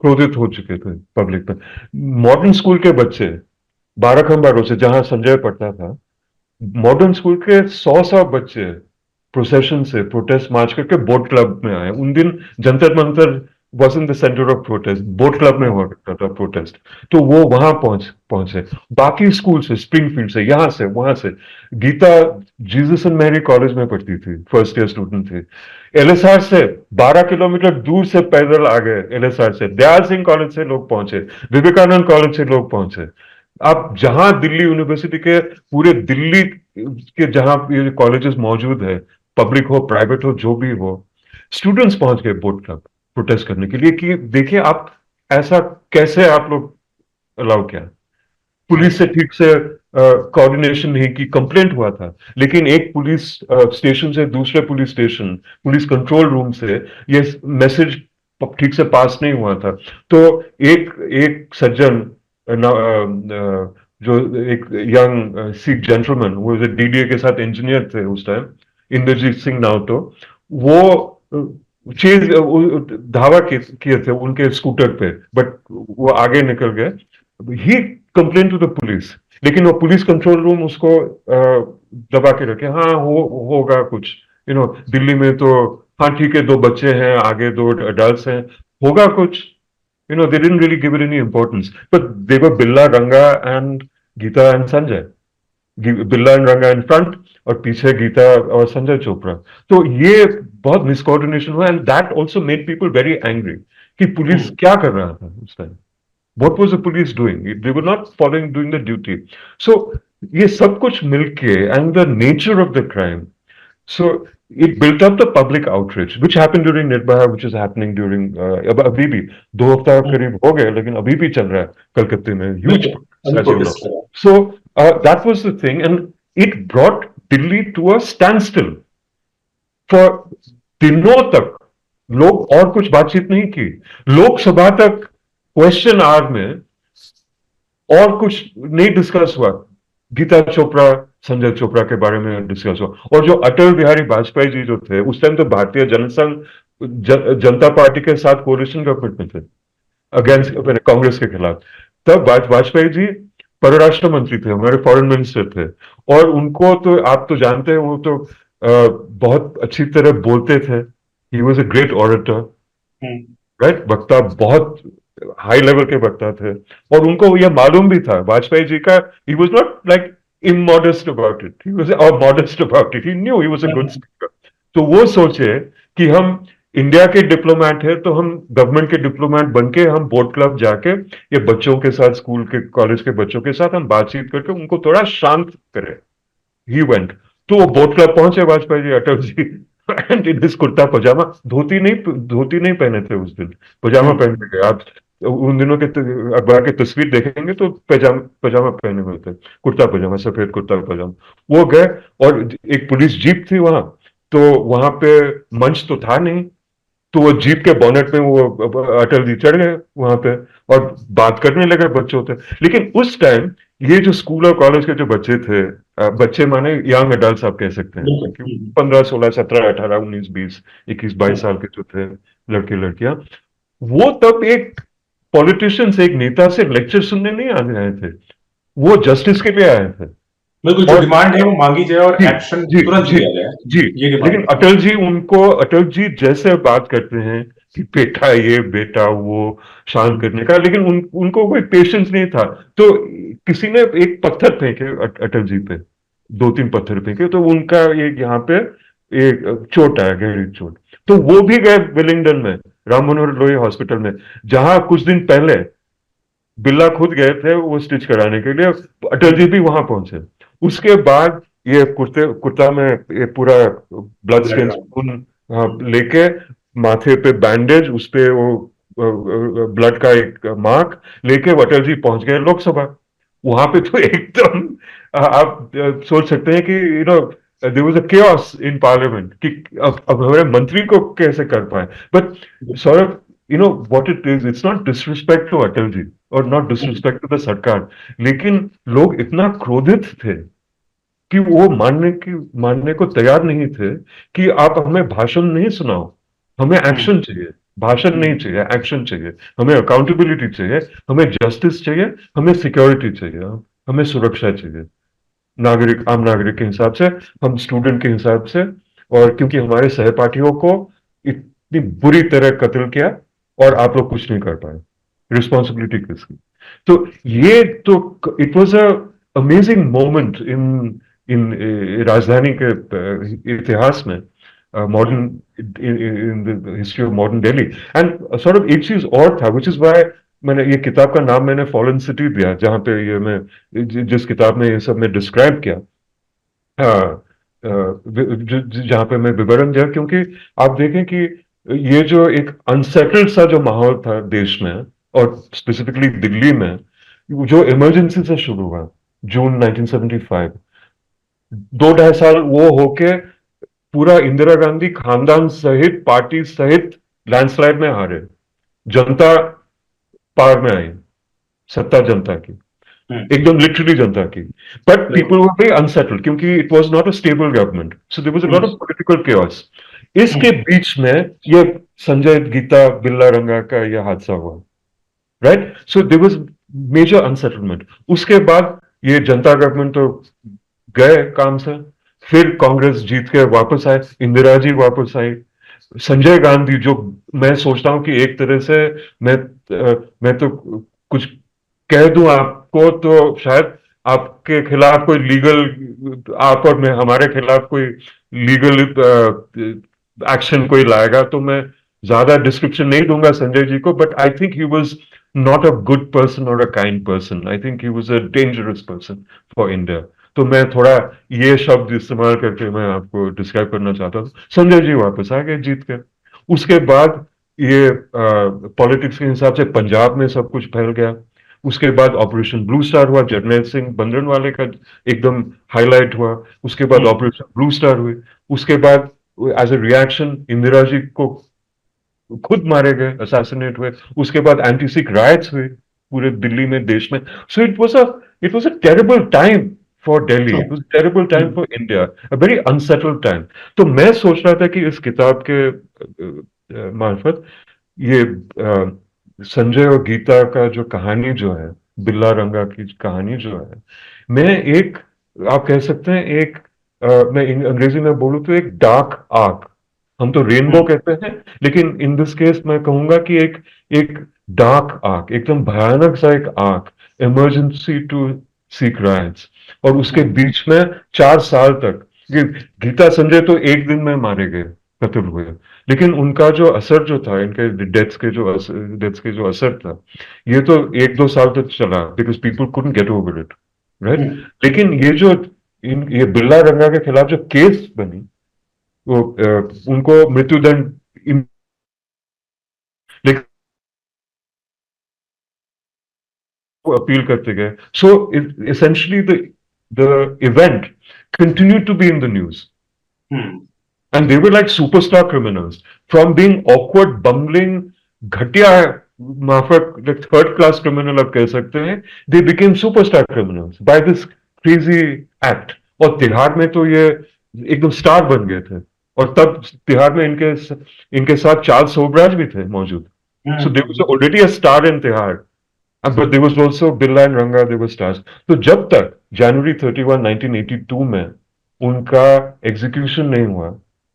क्रोधित हो चुके थे पब्लिक पर। मॉडर्न स्कूल के बच्चे, बाराखंबा से जहां संजय पढ़ता था, मॉडर्न स्कूल के 100 बच्चे प्रोसेशन से प्रोटेस्ट मार्च करके बोट क्लब में आए। उन दिन Jantar Mantar was in the centre of protest, boat club में हुआ करता था प्रोटेस्ट। तो वो वहां पहुंचे, बाकी स्कूल से, स्प्रिंगफील्ड से, यहां से, वहां से। Geeta Jesus and Mary College में पढ़ती थी, फर्स्ट ईयर स्टूडेंट थी। एलएसआर से 12 किलोमीटर दूर से पैदल आ गए, एलएसआर से दयाल सिंह कॉलेज से लोग पहुंचे, विवेकानंद कॉलेज से लोग पहुंचे। आप जहां दिल्ली यूनिवर्सिटी के, पूरे दिल्ली के जहां ये कॉलेजेस मौजूद है, पब्लिक हो प्राइवेट हो जो भी हो, स्टूडेंट्स पहुंच गए बोट क्लब प्रोटेस्ट करने के लिए कि देखिए आप, ऐसा कैसे आप लोग अलाउ किया। पुलिस से ठीक से कोऑर्डिनेशन नहीं की, कंप्लेंट हुआ था, लेकिन एक पुलिस स्टेशन से दूसरे police station, police control room से ये मैसेज ठीक से पास नहीं हुआ था। तो एक एक सज्जन, जो एक यंग सिख जेंटलमैन, वो डीडीए के साथ इंजीनियर थे उस टाइम, इंद्रजीत सिंह नाउटो, वो चेज धावा किए थे उनके स्कूटर पे, बट वो आगे निकल गए। ही कंप्लेन टू द पुलिस, लेकिन वो पुलिस कंट्रोल रूम उसको दबा के रखे। हाँ होगा कुछ, दिल्ली में तो, हाँ ठीक है, दो बच्चे हैं, आगे दो अडल्ट हैं, होगा कुछ। They didn't really give it any importance, but they were Billa, Ranga, and Geeta and Sanjay. बिल्ला एंड रंगा इन फ्रंट, और पीछे गीता और संजय चोपड़ा। तो ये बहुत मिसकोऑर्डिनेशन हुआ, and that also made people very angry कि पुलिस हम्म, क्या कर रहा था उस time. What was the police doing? They were not following doing the duty. So ये सब कुछ मिलके, and the nature of the crime, so it built up the public outrage, which happened during Nirbhaya, which is happening during अब अभी भी 2 हफ्ता हम्म, करीब हो गए, लेकिन अभी भी चल रहा है कलकत्ते में, ह्यूज, बिल्कुल, अभी as you know. प्रोटेस्ट करा। So that was the thing, and it brought Delhi to a standstill for दिनों तक। लोग और कुछ बातचीत नहीं की, लोकसभा तक क्वेश्चन आवर में और कुछ नहीं डिस्कस हुआ। गीता चोपड़ा, संजय चोपड़ा के बारे में डिस्कस हुआ। और जो अटल बिहारी वाजपेयी जी जो थे उस टाइम, तो भारतीय जनसंघ जनता पार्टी के साथ कोalition गवर्नमेंट में थे, अगेंस्ट कांग्रेस के खिलाफ। तब वाजपेयी जी परराष्ट्र मंत्री थे, हमारे फॉरेन मिनिस्टर थे। और उनको तो आप तो जानते हैं, वो तो बहुत अच्छी तरह बोलते थे। ही was a great orator, hmm, right, वक्ता, बहुत हाई लेवल के वक्ता थे। और उनको यह मालूम भी था वाजपेयी जी का, he was not like immodest about it, he was modest about it, he knew he was a good hmm, speaker. तो वो सोचे कि हम इंडिया के डिप्लोमेट है, तो हम गवर्नमेंट के डिप्लोमेट बन के हम बोट क्लब जाके ये बच्चों के साथ, स्कूल के कॉलेज के बच्चों के साथ हम बातचीत करके उनको थोड़ा शांत करें। ही वेंट, तो वो बोट क्लब पहुंचे Vajpayee ji, Atal ji, and in this kurta पजामा, धोती नहीं पहने थे उस दिन, पजामा हम्म, पहन के गए। आप उन दिनों के अखबार की तस्वीर देखेंगे तो पजामा पजामा पहने हुए थे, कुर्ता पजामा, सफेद कुर्ता पजामा। वो गए, और एक पुलिस जीप थी वहां, तो वहां पे मंच तो था नहीं, तो वो जीप के बोनेट में वो अटल जी चढ़ गए वहां पे, और बात करने लगे बच्चों से। लेकिन उस टाइम ये जो स्कूल और कॉलेज के जो बच्चे थे, बच्चे माने यंग एडल्ट आप कह सकते हैं, बिल्कुल, क्योंकि 15, 16, 17, 18, 19, 20, 21, 22 साल के जो थे लड़के लड़कियां, वो तब एक पॉलिटिशियन से, एक नेता से लेक्चर सुनने नहीं आने आए थे, वो जस्टिस के लिए आए थे। बिल्कुल, जो और डिमांड है वो मांगी जाए और जी, एक्शन जी, तुरंत जी, लिया जाए, जी। ये डिमांड लेकिन है। अटल जी जैसे बात करते हैं कि बेटा ये, बेटा वो, शांत करने का, लेकिन उनको कोई पेशेंस नहीं था। तो किसी ने एक पत्थर फेंके अटल जी पे, 2-3 पत्थर फेंके, तो उनका एक यहाँ पे एक चोट आया, गहरी चोट। तो वो भी गए विलिंगडन में, राम मनोहर लोहिया हॉस्पिटल में, जहां कुछ दिन पहले बिल्ला खुद गए थे वो स्टिच कराने के लिए, अटल जी भी वहां पहुंचे। उसके बाद ये कुर्ता में ये पूरा blood blood stain draw. Spoon लेके, माथे पे बैंडेज, उस पे वो ब्लड का एक मार्क लेके वो अटल जी पहुंच गए लोकसभा। वहां पे तो एकदम आप सोच सकते हैं कि there was a chaos in parliament कि अब हमारे मंत्री को कैसे कर पाए। But Saurabh, what it is, it's not disrespect to Atal ji और नॉट डिसरिस्पेक्ट टू द सरकार, लेकिन लोग इतना क्रोधित थे कि वो मानने को तैयार नहीं थे कि आप हमें भाषण नहीं सुनाओ, हमें हम्म, एक्शन चाहिए। भाषण नहीं चाहिए, एक्शन चाहिए। हमें अकाउंटेबिलिटी चाहिए, हमें जस्टिस चाहिए, हमें सिक्योरिटी चाहिए, हमें सुरक्षा चाहिए, नागरिक, आम नागरिक के हिसाब से, हम स्टूडेंट के हिसाब से। और क्योंकि हमारे सहपाठियों को इतनी बुरी तरह कत्ल किया और आप लोग कुछ नहीं कर पाए, रिस्पॉन्सिबिलिटी किसकी? तो ये तो, it was a amazing moment in in राजधानी के इतिहास में, modern, hmm, in the history of modern Delhi. And sort of एक चीज और था, विच इज वाई मैंने ये किताब का नाम मैंने फॉलन सिटी दिया, जहां पे ये मैं जिस किताब में ये सब मैं डिस्क्राइब किया, जहां पे मैं विवरण दिया, क्योंकि आप देखें कि ये जो एक अनसेटल्ड सा जो माहौल था देश में, और स्पेसिफिकली दिल्ली में, जो इमरजेंसी से शुरू हुआ जून 1975, 2-2.5 साल वो होके पूरा इंदिरा गांधी खानदान सहित, पार्टी सहित लैंडस्लाइड में हारे, जनता पावर में आई, सत्ता जनता की, हम्म, एकदम लिटरली जनता की। बट बिल्कुल, पीपल वर वेरी अनसेटल्ड, क्योंकि it was not a stable government, so there was a lot hmm, of political chaos। इसके बीच में ये संजय गीता बिल्ला रंगा का यह हादसा हुआ, right? So there was major unsettlement. उसके बाद ये जनता गवर्नमेंट तो गए काम से, फिर कांग्रेस जीत के वापस आए, इंदिरा जी वापस आई, संजय गांधी, जो मैं सोचता हूं कि एक तरह से मैं मैं तो कुछ कह दूं आपको तो शायद आपके खिलाफ कोई लीगल, आप और मैं हमारे खिलाफ कोई लीगल एक्शन कोई लाएगा, तो मैं ज्यादा डिस्क्रिप्शन नहीं दूंगा संजय जी को, but I think he was not a good person और a kind person. I think he was a dangerous person for India. तो मैं थोड़ा ये शब्द इस्तेमाल करके मैं आपको डिस्क्राइब करना चाहता था। संजय जी वापस आ गए जीत के। उसके बाद ये पॉलिटिक्स के हिसाब से पंजाब में सब कुछ फैल गया। उसके बाद ऑपरेशन ब्लू स्टार हुआ, जर्नैल सिंह भंजनवाले का एकदम हाईलाइट हुआ। उसके बाद ऑपरेशन ब्लू स्टार हुई। उसके बाद as a reaction Indira ji को खुद मारे गए, असैसिनेट हुए। उसके बाद एंटी सिख राइट्स हुए पूरे दिल्ली में, देश में। सो it was a terrible time for Delhi, it was terrible time for India, a very unsettled time. तो मैं सोच रहा था कि इस किताब के मार्फत ये संजय और गीता का जो कहानी जो है, बिल्ला रंगा की कहानी जो है, मैं एक, आप कह सकते हैं एक, मैं अंग्रेजी में बोलूं तो एक डार्क आर्क, हम तो रेनबो कहते हैं, लेकिन इन दिस केस मैं कहूंगा कि एक एक डार्क आर्क, एकदम भयानक सा एक arc, emergency to seek rights. और उसके बीच में 4 साल तक ये गीता संजय तो एक दिन में मारे गए, कत्ल हुए, लेकिन उनका जो असर जो था, इनके डेथ्स के जो असर था, ये तो 1-2 साल तक चला, because people couldn't get over it, right? लेकिन ये जो ये बिल्ला रंगा के खिलाफ जो केस बनी, वो उनको मृत्युदंड लेकिन वो अपील करते गए। सो essentially the event continued to be in the news, and they were like superstar criminals, from being awkward, bumbling, घटिया, माफक, like third class criminal आप कह सकते हैं, they became superstar criminals by this crazy act। और तिहाड़ में तो ये एकदम स्टार बन गए थे। और तब तिहाड़ में इनके साथ चार्ल्स सोबराज भी थे मौजूद। So there was already a star in Tihar, but there was also Birla and Ranga, they were stars। तो जब तक जनवरी 31, 1982 में उनका एग्जीक्यूशन नहीं हुआ,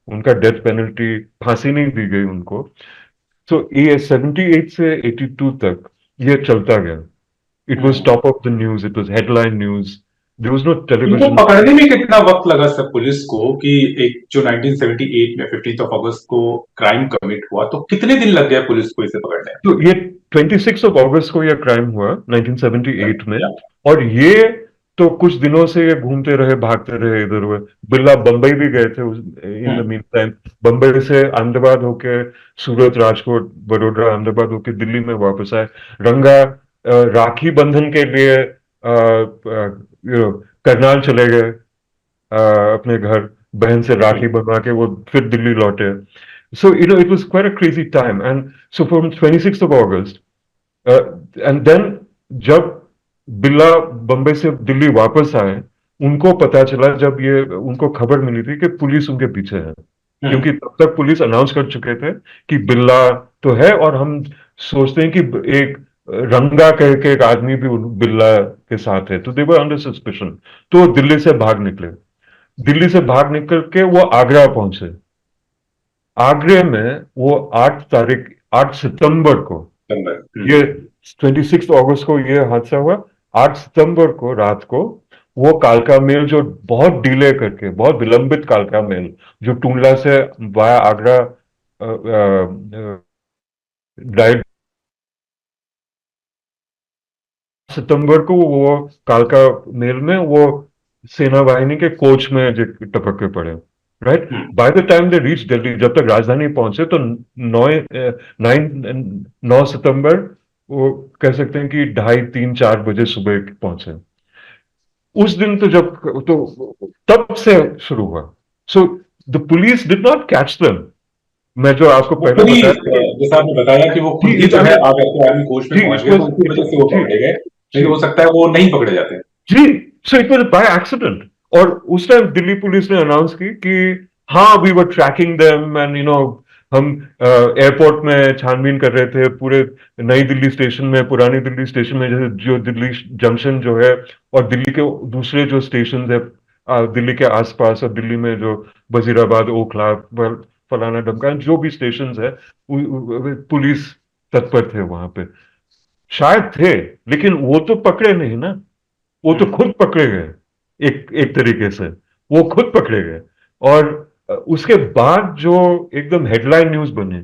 उनका डेथ पेनल्टी, फांसी नहीं दी गई उनको, तो ये 78 से 82 तक ये चलता गया। It was top of the news, it was headline news, there was no इनको टेलीविजन। पकड़ने में कितना वक्त लगा सब पुलिस को कि एक जो 1978 में 15 अगस्त को क्राइम कमिट हुआ, तो कितने दिन लग गए पुलिस को इसे पकड़ने में? तो ये 26 अगस्त को यह क्राइम हुआ 1978 में। या, और ये तो कुछ दिनों से ये घूमते रहे, भागते रहे इधर उधर। बिरला बंबई भी गए थे in the mean time. Bombay से अहमदाबाद होके सूरत, राजकोट, बड़ोदरा, अहमदाबाद होके दिल्ली में वापस आए। रंगा राखी बंधन के लिए करनाल चले गए, अपने घर, बहन से राखी बनवा के वो फिर दिल्ली लौटे। So, it was quite a crazy time. And so from 26th of August, and then जब बिल्ला बम्बई से दिल्ली वापस आए, उनको पता चला, जब ये उनको खबर मिली थी कि पुलिस उनके पीछे है, क्योंकि तब तक पुलिस अनाउंस कर चुके थे कि बिल्ला तो है, और हम सोचते हैं कि एक रंगा कह के एक आदमी भी बिल्ला के साथ है, तो दे वर अंडर सस्पिशन। तो दिल्ली से भाग निकले। दिल्ली से भाग निकल के वो आगरा पहुंचे। आगरे में वो 8 सितंबर को, ये 26 अगस्त को ये हादसा हुआ, 8 सितंबर को रात को वो कालका मेल, जो बहुत डिले करके, बहुत विलंबित कालका मेल, जो टूंडला से वाया आगरा डायरेक्ट, सितंबर को वो कालका मेल में वो सेना वाहिनी के कोच में टपक के पड़े, right? By the time they reach Delhi, जब तक राजधानी पहुंचे, तो 9 सितंबर, वो कह सकते हैं कि 2:30-3-4 बजे सुबह पहुंचे। उस दिन तो जब, तो तब से शुरू हुआ। So the police did not catch them. मैं जो आपको पहले बताया कि जैसा आपने बताया कि वो खुद ही जो है आर्मी कोच में पहुंच गए, तो उसी वजह से वो पकड़े गए, लेकिन हो सकता है वो नहीं पकड़े जाते। जी, so it was by accident. और उस टाइम दिल्ली पुलिस ने अनाउंस की कि हाँ, we were tracking them and हम एयरपोर्ट में छानबीन कर रहे थे पूरे नई दिल्ली स्टेशन में, पुरानी दिल्ली स्टेशन में, जैसे जो दिल्ली जंक्शन जो है और दिल्ली के दूसरे जो स्टेशन है दिल्ली के आसपास, और दिल्ली में जो वजीराबाद, ओखला, फलाना ढमकाना जो भी स्टेशन है, पुलिस तत्पर थे वहां पे, शायद थे, लेकिन वो तो पकड़े नहीं ना, वो तो हम्म। खुद पकड़े गए, एक एक तरीके से वो खुद पकड़े गए। और उसके बाद जो एकदम हेडलाइन न्यूज बने,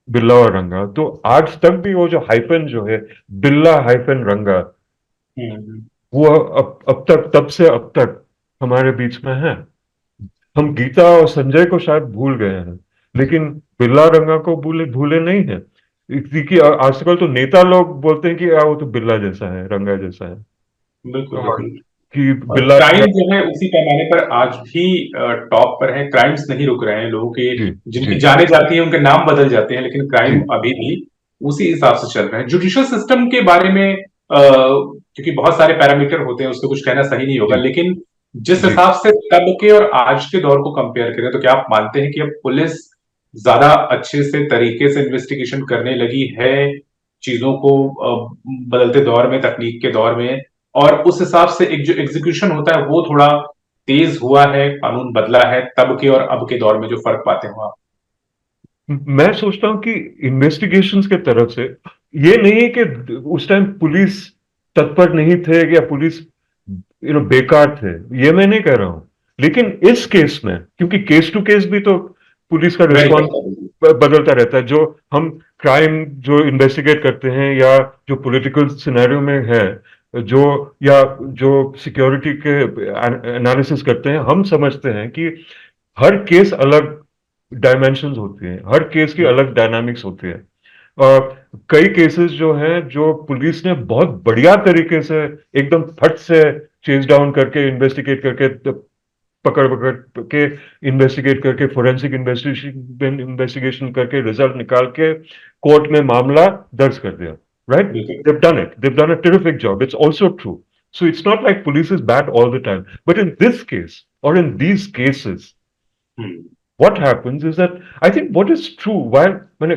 बिल्ला और रंगा, तो आज तक भी वो जो हाइफन जो है, बिल्ला हाइफन रंगा, हम्म। वो अब तक, तब से अब तक हमारे बीच में है। हम गीता और संजय को शायद भूल गए हैं, लेकिन बिल्ला रंगा को भूले भूले नहीं है। क्योंकि आजकल तो नेता लोग बोलते हैं कि वो तो बिल्ला जैसा है, रंगा जैसा है, बिल्कुल और बिल्कुल। कि और बिल्ला क्राइम रंगा। जो है उसी पैमाने पर आज भी टॉप पर है। क्राइम्स नहीं रुक रहे हैं, लोगों के जी जी जिनकी जाने जाती हैं उनके नाम बदल जाते हैं, लेकिन जी क्राइम अभी भी उसी हिसाब से चल रहे हैं। जुडिशियल सिस्टम के बारे में क्योंकि बहुत सारे पैरामीटर होते हैं, उसको कुछ कहना सही नहीं होगा, जी लेकिन जिस जी। हिसाब से तब के और आज के दौर को कंपेयर करें, तो क्या आप मानते हैं कि अब पुलिस ज्यादा अच्छे से तरीके से इन्वेस्टिगेशन करने लगी है चीजों को, बदलते दौर में, तकनीक के दौर में, और उस हिसाब से एक जो एग्जीक्यूशन होता है वो थोड़ा तेज हुआ है, कानून बदला है, तब के और अब के दौर में जो फर्क पाते हो आप? मैं सोचता हूं कि इन्वेस्टिगेशंस के तरफ से ये नहीं है कि उस टाइम पुलिस तत्पर नहीं थे या पुलिस बेकार थे, ये मैं नहीं कह रहा हूं। लेकिन इस केस में, क्योंकि केस टू केस भी तो पुलिस का वेरी रिस्पॉन्स करता बदलता रहता है। जो हम क्राइम जो इन्वेस्टिगेट करते हैं, या जो पॉलिटिकल सिनेरियो में है, जो या जो सिक्योरिटी के एनालिसिस करते हैं, हम समझते हैं कि हर केस अलग डायमेंशंस होती हैं, हर केस की अलग डायनामिक्स होती है। और कई केसेस जो हैं, जो पुलिस ने बहुत बढ़िया तरीके से एकदम फट से चेज डाउन करके, इन्वेस्टिगेट करके, पकड़ पकड़ के इन्वेस्टिगेट करके, फोरेंसिक इन्वेस्टिगेशन इन्वेस्टिगेशन करके रिजल्ट निकाल के कोर्ट में मामला दर्ज कर दिया, राइट? बिल्कुल। they've done it they've done a terrific job. It's also true. So it's not like police is bad all the time, but in this case, or in these cases, hmm. what happens is that I think what is true, while मैंने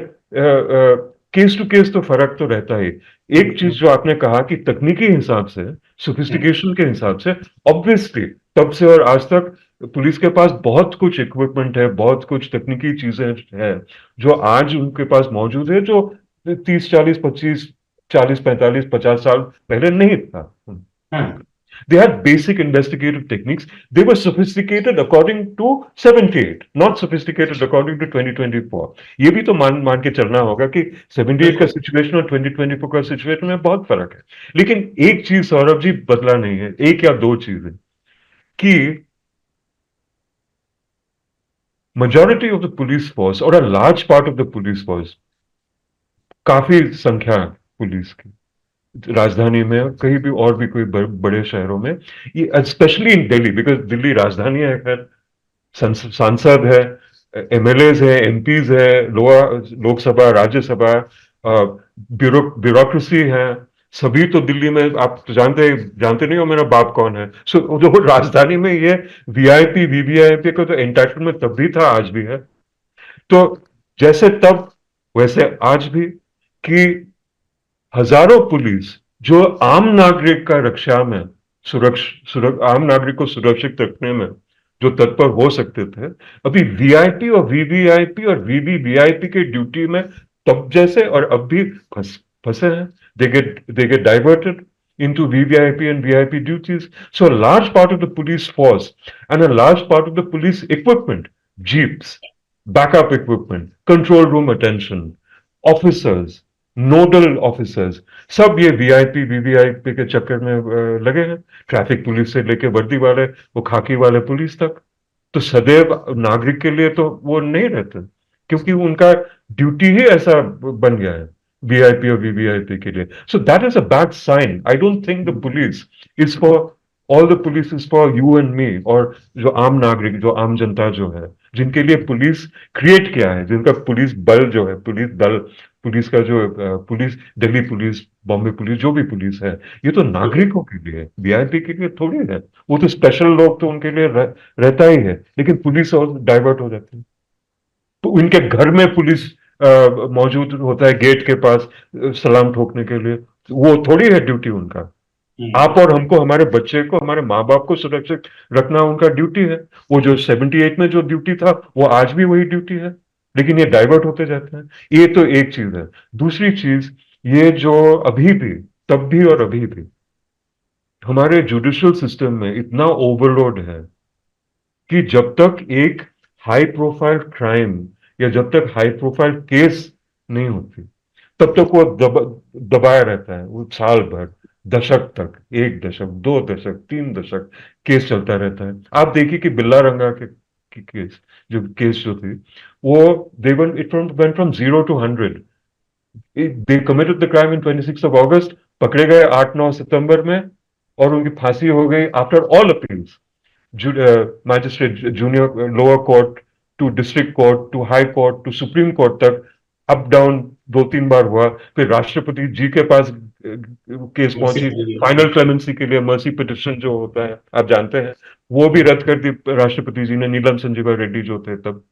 केस टू केस तो फर्क तो रहता ही। एक चीज जो आपने कहा कि तकनीकी हिसाब से, हम्म। सोफिस्टिकेशन के हिसाब से, ऑब्वियसली तब से और आज तक पुलिस के पास बहुत कुछ इक्विपमेंट है, बहुत कुछ तकनीकी चीजें हैं जो आज उनके पास मौजूद है, जो 30 40 25 40 45 50 साल पहले नहीं था। हम्म। They had basic investigative techniques. They were sophisticated according to 78, not sophisticated according to 2024. ये भी तो मान के चलना होगा कि 78 का बिल्कुल। सिचुएशन और 2024 का सिचुएशन में बहुत फर्क है। लेकिन एक चीज सौरभ जी बदला नहीं है, एक या दो चीजें, कि majority of the police force or a large part of the police force, काफी संख्या पुलिस की राजधानी में और कहीं भी और भी कोई बड़े शहरों में, ये specially in Delhi, because Delhi राजधानी है, खैर सांसद है, एमएलएज है, एमपीज है, लोकसभा, राज्यसभा, ब्यूरोक्रेसी है, सभी तो दिल्ली में। आप तो जानते नहीं हो मेरा बाप कौन है। सो जो राजधानी में ये वीआईपी वीवीआईपी का तो एंटाइटलमेंट तब भी था, आज भी है। तो जैसे तब वैसे आज भी, कि हजारों पुलिस जो आम नागरिक का रक्षा में, आम नागरिक को सुरक्षित रखने में जो तत्पर हो सकते थे, अभी वीआईपी और वीवीआईपी और वीवीवीआईपी के ड्यूटी में तब जैसे और अब भी फंसे हैं। They get diverted into VVIP and VIP duties. So a large part of the police force and a large part of the police equipment, jeeps, backup equipment, control room attention, officers, nodal officers, सब ये वीआईपी वीवीआईपी के चक्कर में लगे हैं। ट्रैफिक पुलिस से लेके वर्दी वाले, वो खाकी वाले पुलिस तक, तो सदैव नागरिक के लिए तो वो नहीं रहते, क्योंकि उनका ड्यूटी ही ऐसा बन गया है वीआईपी और वीवीआईपी के लिए। So that is a bad sign. I don't think the police is for all the police is for you and me, और जो आम नागरिक, जो आम जनता जो है, जिनके लिए पुलिस क्रिएट किया है, जिनका पुलिस बल जो है, पुलिस दल, पुलिस का जो police, Delhi police, Bombay police, जो भी पुलिस है, ये तो नागरिकों के लिए है, वीआईपी के लिए थोड़ी है। वो तो स्पेशल लोग तो उनके लिए रहता ही है, लेकिन पुलिस और डाइवर्ट हो जाती है। तो उनके घर में पुलिस मौजूद होता है गेट के पास सलाम ठोकने के लिए, वो थोड़ी है ड्यूटी उनका। आप और हमको, हमारे बच्चे को, हमारे माँ बाप को सुरक्षित रखना उनका ड्यूटी है। वो जो 78 में जो ड्यूटी था, वो आज भी वही ड्यूटी है, लेकिन ये डाइवर्ट होते जाते हैं। ये तो एक चीज है। दूसरी चीज, ये जो अभी भी, तब भी और अभी भी हमारे जुडिशियल सिस्टम में इतना ओवरलोड है कि जब तक एक हाई प्रोफाइल क्राइम या जब तक हाई प्रोफाइल केस नहीं होती, तब तक वो दबाया रहता है। वो साल भर, दशक तक, 1 दशक, 2 दशक, 3 दशक केस चलता रहता है। आप देखिए कि बिल्ला रंगा के केस, जो केस जो थी, वो they won it went from 0 to 100। They committed the crime in 26 अगस्त, पकड़े गए 8-9 सितंबर में, और उनकी फांसी हो गई after all appeals, magistrate, junior lower court to district court to high court to supreme court तक, अप डाउन 2-3 बार हुआ। फिर राष्ट्रपति जी के पास केस पहुंची फाइनल क्लेमेंसी के लिए, मर्सी पिटिशन जो होता है आप जानते हैं, वो भी रद्द कर दी राष्ट्रपति जी ने, नीलम संजीवा रेड्डी जो थे तब।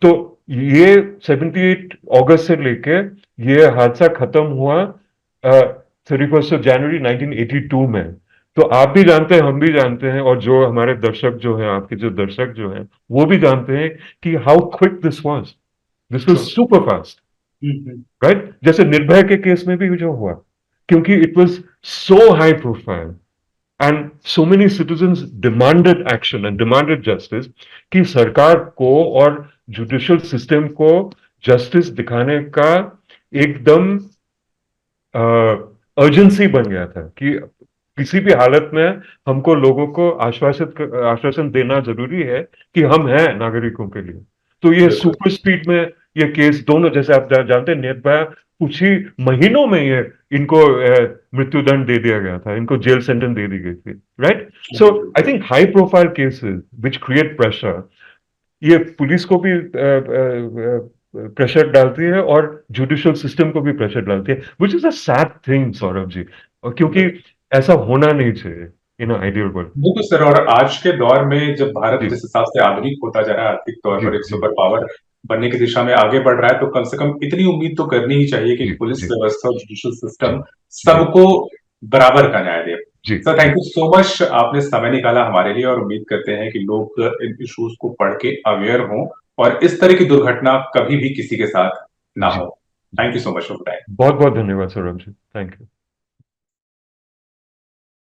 तो ये 78 अगस्त से लेके ये हादसा खत्म हुआ 31 जनवरी 1982 में। तो आप भी जानते हैं, हम भी जानते हैं, और जो हमारे दर्शक जो हैं, आपके जो दर्शक जो हैं, वो भी जानते हैं कि how quick this was super fast, right? जैसे निर्भया के केस में भी जो हुआ, क्योंकि it was so high profile and so many citizens demanded action and demanded justice, कि सरकार को और जुडिशियल सिस्टम को जस्टिस दिखाने का एकदम अर्जेंसी बन गया था कि किसी भी हालत में हमको लोगों को आश्वासन देना जरूरी है कि हम हैं नागरिकों के लिए। तो ये सुपर स्पीड में ये केस दोनों, जैसे आप जानते हैं, निर्भया कुछ ही महीनों में ये इनको मृत्युदंड दे दिया गया था, इनको जेल सेंटेंस दे दी गई थी, right? So I think high profile cases which create pressure, ये पुलिस को भी प्रेशर डालती है और जुडिशियल सिस्टम को भी प्रेशर डालती है, which is a sad thing, Saurabh ji. और क्योंकि ऐसा होना नहीं चाहिए इन आइडियल वर्ल्ड। बिल्कुल सर, और आज के दौर में जब भारत जी जिस हिसाब से आधुनिक होता जा रहा है, आर्थिक तौर जी पर एक जी सुपर पावर बनने की दिशा में आगे बढ़ रहा है, तो कम से कम इतनी उम्मीद तो करनी ही चाहिए कि जी पुलिस जी व्यवस्था और जुडिशियल जी सिस्टम जी सबको बराबर का न्याय दे। जी सर, जी थैंक यू सो मच, आपने समय निकाला हमारे लिए, और उम्मीद करते हैं कि लोग इन इश्यूज को पढ़ के अवेयर हों और इस तरह की दुर्घटना कभी भी किसी के साथ ना जी हो। जी। Thank you so much for time. बहुत बहुत धन्यवाद सौरभ जी, थैंक यू।